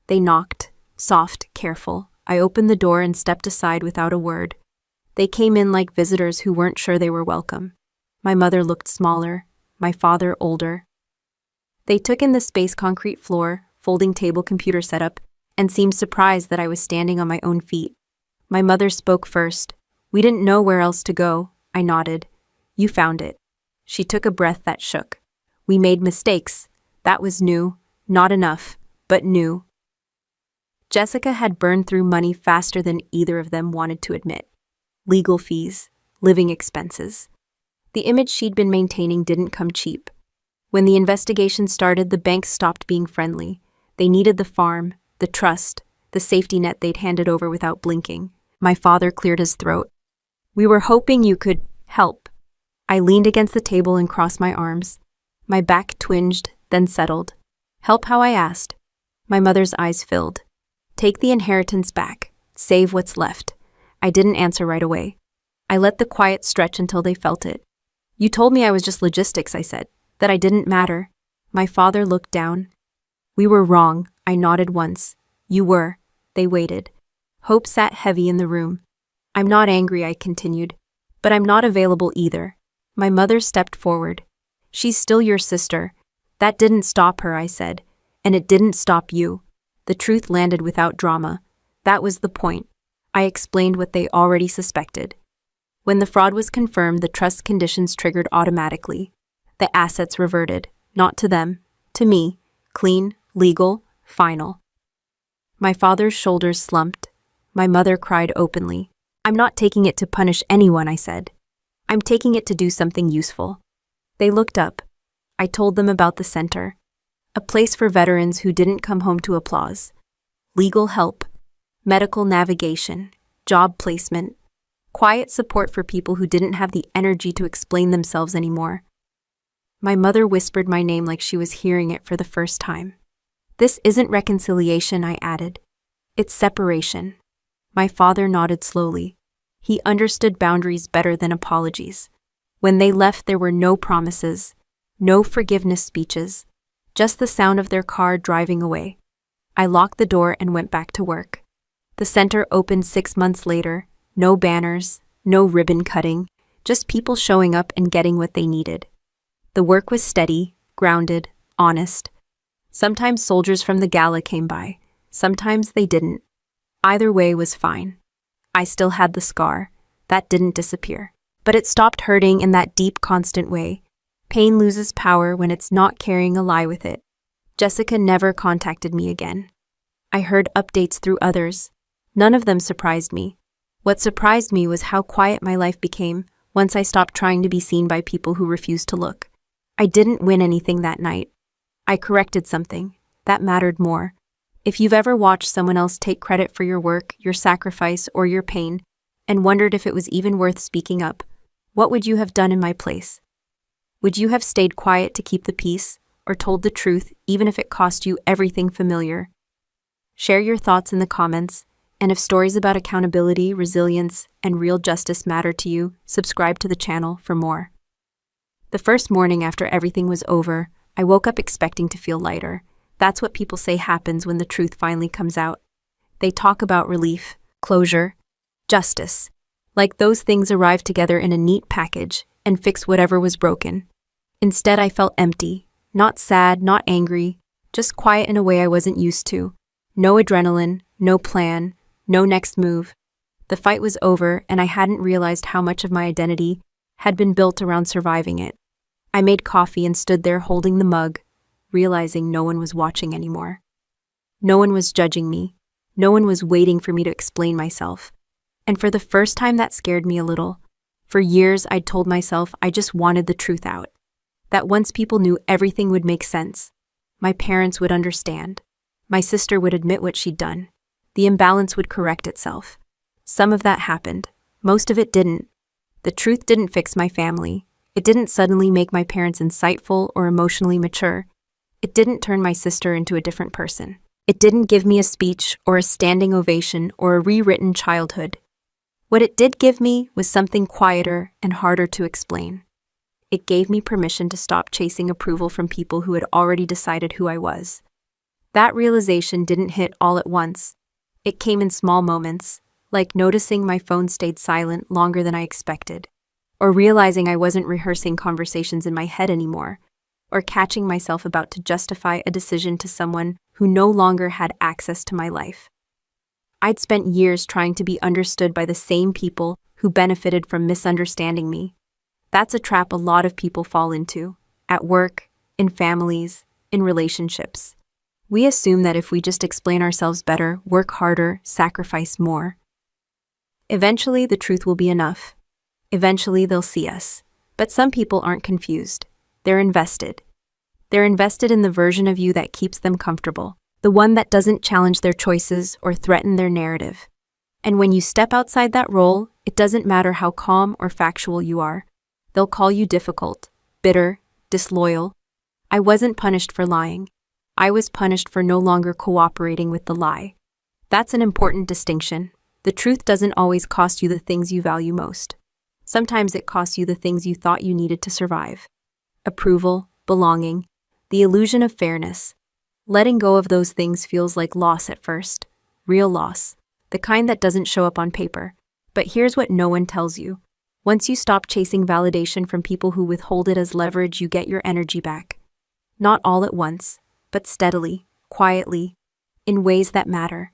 They knocked, soft, careful. I opened the door and stepped aside without a word. They came in like visitors who weren't sure they were welcome. My mother looked smaller, my father older. They took in the space, concrete floor, folding table, computer setup, and seemed surprised that I was standing on my own feet. My mother spoke first. "We didn't know where else to go," I nodded. "You found it." She took a breath that shook. "We made mistakes. That was new. Not enough, but new." Jessica had burned through money faster than either of them wanted to admit. Legal fees, living expenses. The image she'd been maintaining didn't come cheap. When the investigation started, the banks stopped being friendly. They needed the farm, the trust, the safety net they'd handed over without blinking. My father cleared his throat. "We were hoping you could help." I leaned against the table and crossed my arms. My back twinged, then settled. "Help how?" I asked. My mother's eyes filled. "Take the inheritance back. Save what's left." I didn't answer right away. I let the quiet stretch until they felt it. "You told me I was just logistics," I said, "that I didn't matter." My father looked down. "We were wrong." I nodded once. "You were." They waited. Hope sat heavy in the room. "I'm not angry," I continued, "but I'm not available either." My mother stepped forward. "She's still your sister." "That didn't stop her," I said, "and it didn't stop you." The truth landed without drama. That was the point. I explained what they already suspected. When the fraud was confirmed, the trust conditions triggered automatically. The assets reverted, not to them, to me, clean, legal, final. My father's shoulders slumped. My mother cried openly. "I'm not taking it to punish anyone," I said. "I'm taking it to do something useful." They looked up. I told them about the center. A place for veterans who didn't come home to applause. Legal help, medical navigation, job placement, quiet support for people who didn't have the energy to explain themselves anymore. My mother whispered my name like she was hearing it for the first time. "This isn't reconciliation," I added. "It's separation." My father nodded slowly. He understood boundaries better than apologies. When they left, there were no promises, no forgiveness speeches, just the sound of their car driving away. I locked the door and went back to work. The center opened 6 months later. No banners, no ribbon cutting, just people showing up and getting what they needed. The work was steady, grounded, honest. Sometimes soldiers from the gala came by, sometimes they didn't. Either way was fine. I still had the scar. That didn't disappear. But it stopped hurting in that deep, constant way. Pain loses power when it's not carrying a lie with it. Jessica never contacted me again. I heard updates through others. None of them surprised me. What surprised me was how quiet my life became once I stopped trying to be seen by people who refused to look. I didn't win anything that night. I corrected something. That mattered more. If you've ever watched someone else take credit for your work, your sacrifice, or your pain, and wondered if it was even worth speaking up, what would you have done in my place? Would you have stayed quiet to keep the peace, or told the truth even if it cost you everything familiar? Share your thoughts in the comments, and if stories about accountability, resilience, and real justice matter to you, subscribe to the channel for more. The first morning after everything was over, I woke up expecting to feel lighter. That's what people say happens when the truth finally comes out. They talk about relief, closure, justice, like those things arrive together in a neat package and fix whatever was broken. Instead, I felt empty, not sad, not angry, just quiet in a way I wasn't used to. No adrenaline, no plan, no next move. The fight was over, and I hadn't realized how much of my identity had been built around surviving it. I made coffee and stood there holding the mug, realizing no one was watching anymore. No one was judging me. No one was waiting for me to explain myself. And for the first time, that scared me a little. For years, I'd told myself I just wanted the truth out. That once people knew, everything would make sense. My parents would understand. My sister would admit what she'd done. The imbalance would correct itself. Some of that happened. Most of it didn't. The truth didn't fix my family. It didn't suddenly make my parents insightful or emotionally mature. It didn't turn my sister into a different person. It didn't give me a speech or a standing ovation or a rewritten childhood. What it did give me was something quieter and harder to explain. It gave me permission to stop chasing approval from people who had already decided who I was. That realization didn't hit all at once. It came in small moments, like noticing my phone stayed silent longer than I expected, or realizing I wasn't rehearsing conversations in my head anymore, or catching myself about to justify a decision to someone who no longer had access to my life. I'd spent years trying to be understood by the same people who benefited from misunderstanding me. That's a trap a lot of people fall into, at work, in families, in relationships. We assume that if we just explain ourselves better, work harder, sacrifice more, eventually the truth will be enough. Eventually they'll see us. But some people aren't confused. They're invested. They're invested in the version of you that keeps them comfortable, the one that doesn't challenge their choices or threaten their narrative. And when you step outside that role, it doesn't matter how calm or factual you are. They'll call you difficult, bitter, disloyal. I wasn't punished for lying. I was punished for no longer cooperating with the lie. That's an important distinction. The truth doesn't always cost you the things you value most. Sometimes it costs you the things you thought you needed to survive. Approval, belonging, the illusion of fairness. Letting go of those things feels like loss at first. Real loss. The kind that doesn't show up on paper. But here's what no one tells you. Once you stop chasing validation from people who withhold it as leverage, you get your energy back. Not all at once, but steadily, quietly, in ways that matter.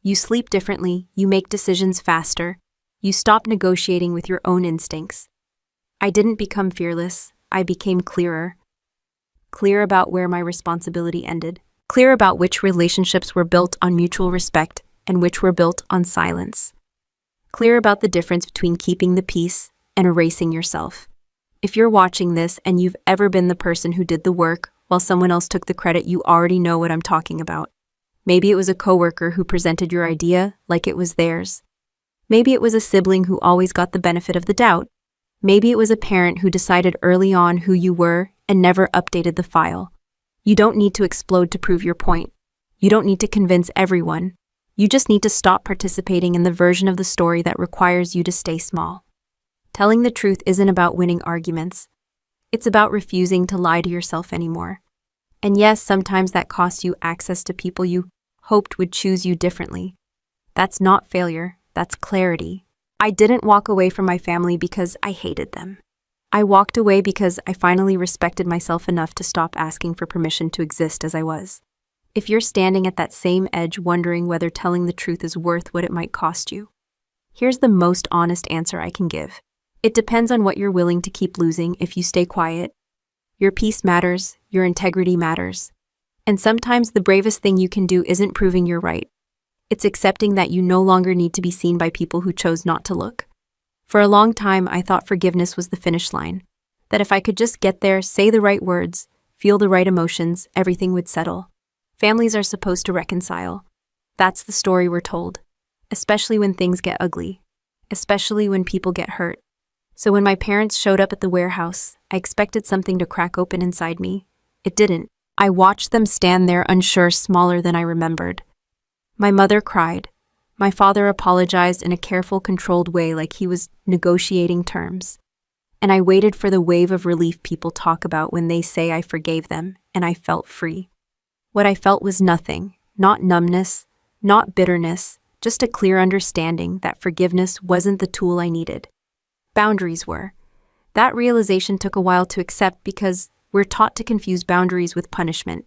You sleep differently, you make decisions faster, you stop negotiating with your own instincts. I didn't become fearless, I became clearer. Clear about where my responsibility ended. Clear about which relationships were built on mutual respect and which were built on silence. Clear about the difference between keeping the peace and erasing yourself. If you're watching this and you've ever been the person who did the work while someone else took the credit, you already know what I'm talking about. Maybe it was a coworker who presented your idea like it was theirs. Maybe it was a sibling who always got the benefit of the doubt. Maybe it was a parent who decided early on who you were and never updated the file. You don't need to explode to prove your point. You don't need to convince everyone. You just need to stop participating in the version of the story that requires you to stay small. Telling the truth isn't about winning arguments. It's about refusing to lie to yourself anymore. And yes, sometimes that costs you access to people you hoped would choose you differently. That's not failure, that's clarity. I didn't walk away from my family because I hated them. I walked away because I finally respected myself enough to stop asking for permission to exist as I was. If you're standing at that same edge wondering whether telling the truth is worth what it might cost you, here's the most honest answer I can give. It depends on what you're willing to keep losing if you stay quiet. Your peace matters, your integrity matters. And sometimes the bravest thing you can do isn't proving you're right. It's accepting that you no longer need to be seen by people who chose not to look. For a long time, I thought forgiveness was the finish line. That if I could just get there, say the right words, feel the right emotions, everything would settle. Families are supposed to reconcile. That's the story we're told. Especially when things get ugly. Especially when people get hurt. So when my parents showed up at the warehouse, I expected something to crack open inside me. It didn't. I watched them stand there unsure, smaller than I remembered. My mother cried. My father apologized in a careful, controlled way like he was negotiating terms. And I waited for the wave of relief people talk about when they say I forgave them, and I felt free. What I felt was nothing, not numbness, not bitterness, just a clear understanding that forgiveness wasn't the tool I needed. Boundaries were. That realization took a while to accept because we're taught to confuse boundaries with punishment.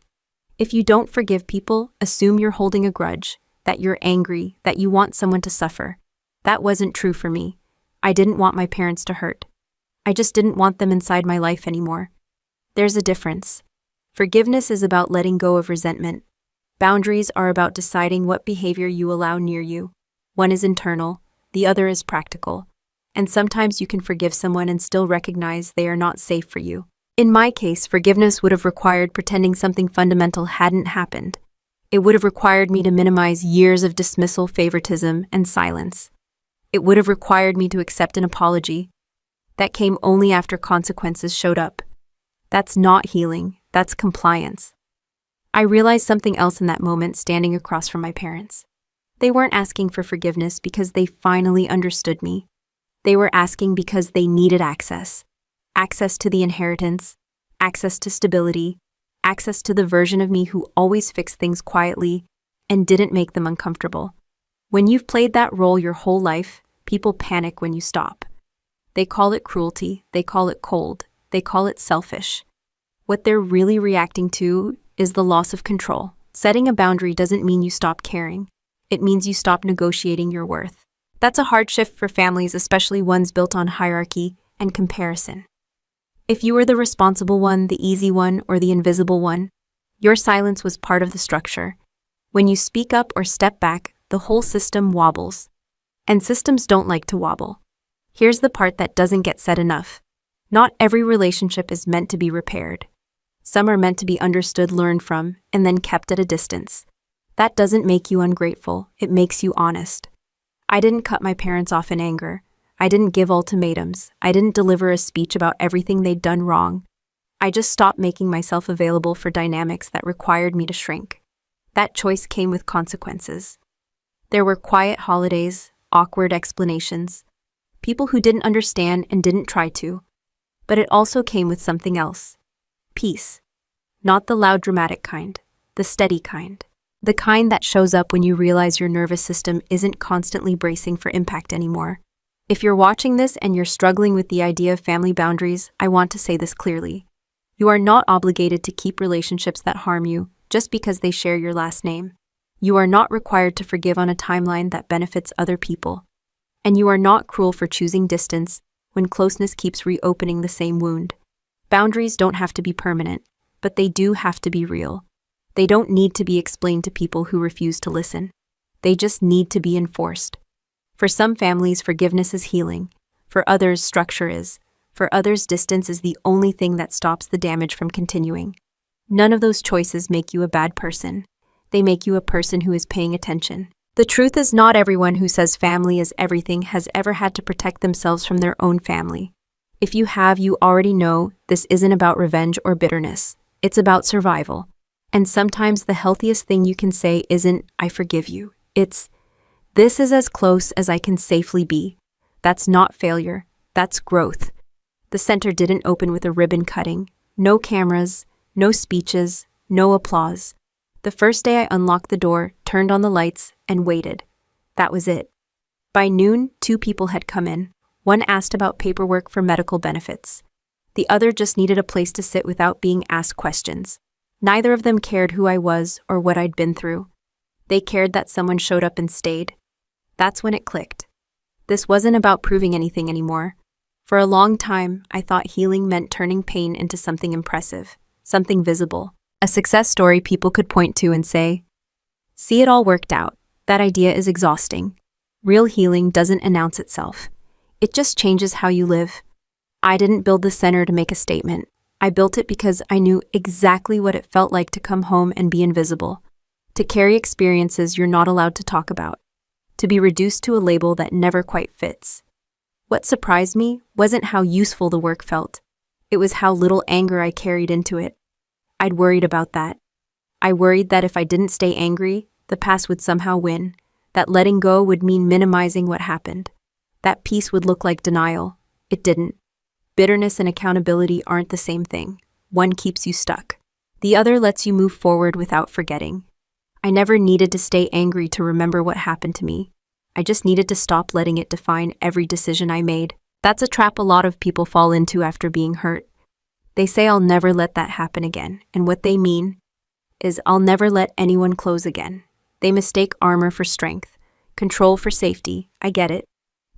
If you don't forgive people, assume you're holding a grudge, that you're angry, that you want someone to suffer. That wasn't true for me. I didn't want my parents to hurt. I just didn't want them inside my life anymore. There's a difference. Forgiveness is about letting go of resentment. Boundaries are about deciding what behavior you allow near you. One is internal, the other is practical. And sometimes you can forgive someone and still recognize they are not safe for you. In my case, forgiveness would have required pretending something fundamental hadn't happened. It would have required me to minimize years of dismissal, favoritism, and silence. It would have required me to accept an apology that came only after consequences showed up. That's not healing, that's compliance. I realized something else in that moment standing across from my parents. They weren't asking for forgiveness because they finally understood me. They were asking because they needed access. Access to the inheritance, access to stability, access to the version of me who always fixed things quietly and didn't make them uncomfortable. When you've played that role your whole life, people panic when you stop. They call it cruelty, they call it cold, they call it selfish. What they're really reacting to is the loss of control. Setting a boundary doesn't mean you stop caring. It means you stop negotiating your worth. That's a hard shift for families, especially ones built on hierarchy and comparison. If you were the responsible one, the easy one, or the invisible one, your silence was part of the structure. When you speak up or step back, the whole system wobbles. And systems don't like to wobble. Here's the part that doesn't get said enough. Not every relationship is meant to be repaired. Some are meant to be understood, learned from, and then kept at a distance. That doesn't make you ungrateful, it makes you honest. I didn't cut my parents off in anger. I didn't give ultimatums. I didn't deliver a speech about everything they'd done wrong. I just stopped making myself available for dynamics that required me to shrink. That choice came with consequences. There were quiet holidays, awkward explanations, people who didn't understand and didn't try to. But it also came with something else. Peace. Not the loud dramatic kind, the steady kind. The kind that shows up when you realize your nervous system isn't constantly bracing for impact anymore. If you're watching this and you're struggling with the idea of family boundaries, I want to say this clearly. You are not obligated to keep relationships that harm you just because they share your last name. You are not required to forgive on a timeline that benefits other people. And you are not cruel for choosing distance when closeness keeps reopening the same wound. Boundaries don't have to be permanent, but they do have to be real. They don't need to be explained to people who refuse to listen. They just need to be enforced. For some families, forgiveness is healing. For others, structure is. For others, distance is the only thing that stops the damage from continuing. None of those choices make you a bad person. They make you a person who is paying attention. The truth is, not everyone who says family is everything has ever had to protect themselves from their own family. If you have, you already know this isn't about revenge or bitterness. It's about survival. And sometimes the healthiest thing you can say isn't, "I forgive you." It's, "This is as close as I can safely be." That's not failure. That's growth. The center didn't open with a ribbon cutting. No cameras, no speeches, no applause. The first day I unlocked the door, turned on the lights, and waited. That was it. By noon, 2 people had come in. One asked about paperwork for medical benefits. The other just needed a place to sit without being asked questions. Neither of them cared who I was or what I'd been through. They cared that someone showed up and stayed. That's when it clicked. This wasn't about proving anything anymore. For a long time, I thought healing meant turning pain into something impressive, something visible, a success story people could point to and say, "See, it all worked out." That idea is exhausting. Real healing doesn't announce itself. It just changes how you live. I didn't build the center to make a statement. I built it because I knew exactly what it felt like to come home and be invisible, to carry experiences you're not allowed to talk about, to be reduced to a label that never quite fits. What surprised me wasn't how useful the work felt. It was how little anger I carried into it. I'd worried about that. I worried that if I didn't stay angry, the past would somehow win, that letting go would mean minimizing what happened. That peace would look like denial. It didn't. Bitterness and accountability aren't the same thing. One keeps you stuck. The other lets you move forward without forgetting. I never needed to stay angry to remember what happened to me. I just needed to stop letting it define every decision I made. That's a trap a lot of people fall into after being hurt. They say, "I'll never let that happen again." And what they mean is, "I'll never let anyone close again." They mistake armor for strength, control for safety. I get it.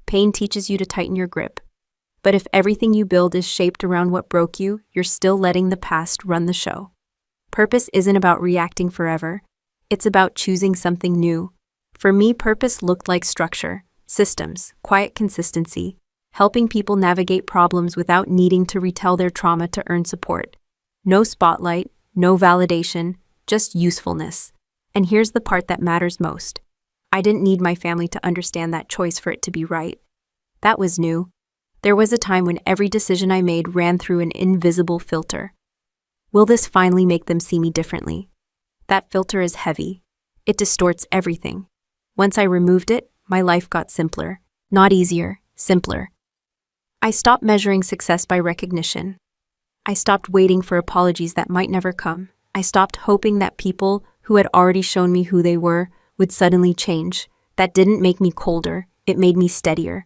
Pain teaches you to tighten your grip. But if everything you build is shaped around what broke you, you're still letting the past run the show. Purpose isn't about reacting forever. It's about choosing something new. For me, purpose looked like structure, systems, quiet consistency, helping people navigate problems without needing to retell their trauma to earn support. No spotlight, no validation, just usefulness. And here's the part that matters most. I didn't need my family to understand that choice for it to be right. That was new. There was a time when every decision I made ran through an invisible filter. Will this finally make them see me differently? That filter is heavy. It distorts everything. Once I removed it, my life got simpler. Not easier, simpler. I stopped measuring success by recognition. I stopped waiting for apologies that might never come. I stopped hoping that people who had already shown me who they were would suddenly change. That didn't make me colder, it made me steadier.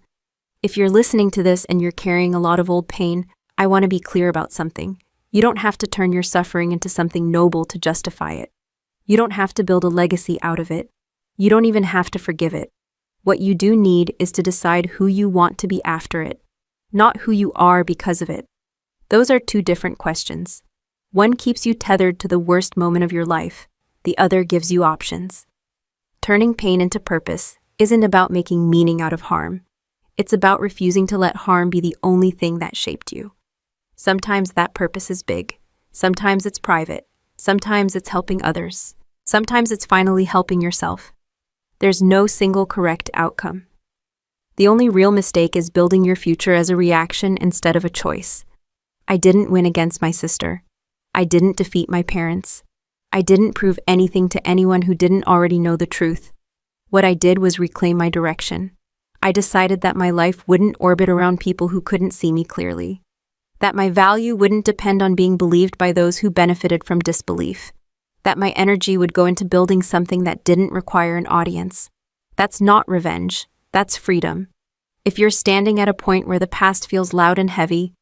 If you're listening to this and you're carrying a lot of old pain, I want to be clear about something. You don't have to turn your suffering into something noble to justify it. You don't have to build a legacy out of it. You don't even have to forgive it. What you do need is to decide who you want to be after it, not who you are because of it. Those are two different questions. One keeps you tethered to the worst moment of your life. The other gives you options. Turning pain into purpose isn't about making meaning out of harm. It's about refusing to let harm be the only thing that shaped you. Sometimes that purpose is big. Sometimes it's private. Sometimes it's helping others. Sometimes it's finally helping yourself. There's no single correct outcome. The only real mistake is building your future as a reaction instead of a choice. I didn't win against my sister. I didn't defeat my parents. I didn't prove anything to anyone who didn't already know the truth. What I did was reclaim my direction. I decided that my life wouldn't orbit around people who couldn't see me clearly. That my value wouldn't depend on being believed by those who benefited from disbelief. That my energy would go into building something that didn't require an audience. That's not revenge. That's freedom. If you're standing at a point where the past feels loud and heavy,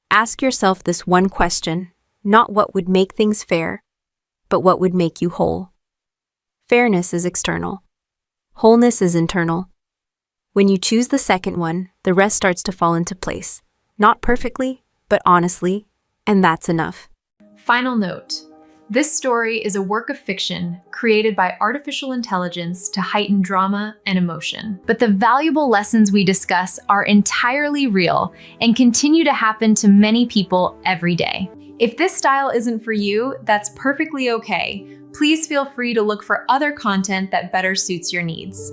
ask yourself this one question, not what would make things fair, but what would make you whole. Fairness is external. Wholeness is internal. When you choose the second one, the rest starts to fall into place. Not perfectly, but honestly, and that's enough. Final note. This story is a work of fiction created by artificial intelligence to heighten drama and emotion. But the valuable lessons we discuss are entirely real and continue to happen to many people every day. If this style isn't for you, that's perfectly okay. Please feel free to look for other content that better suits your needs.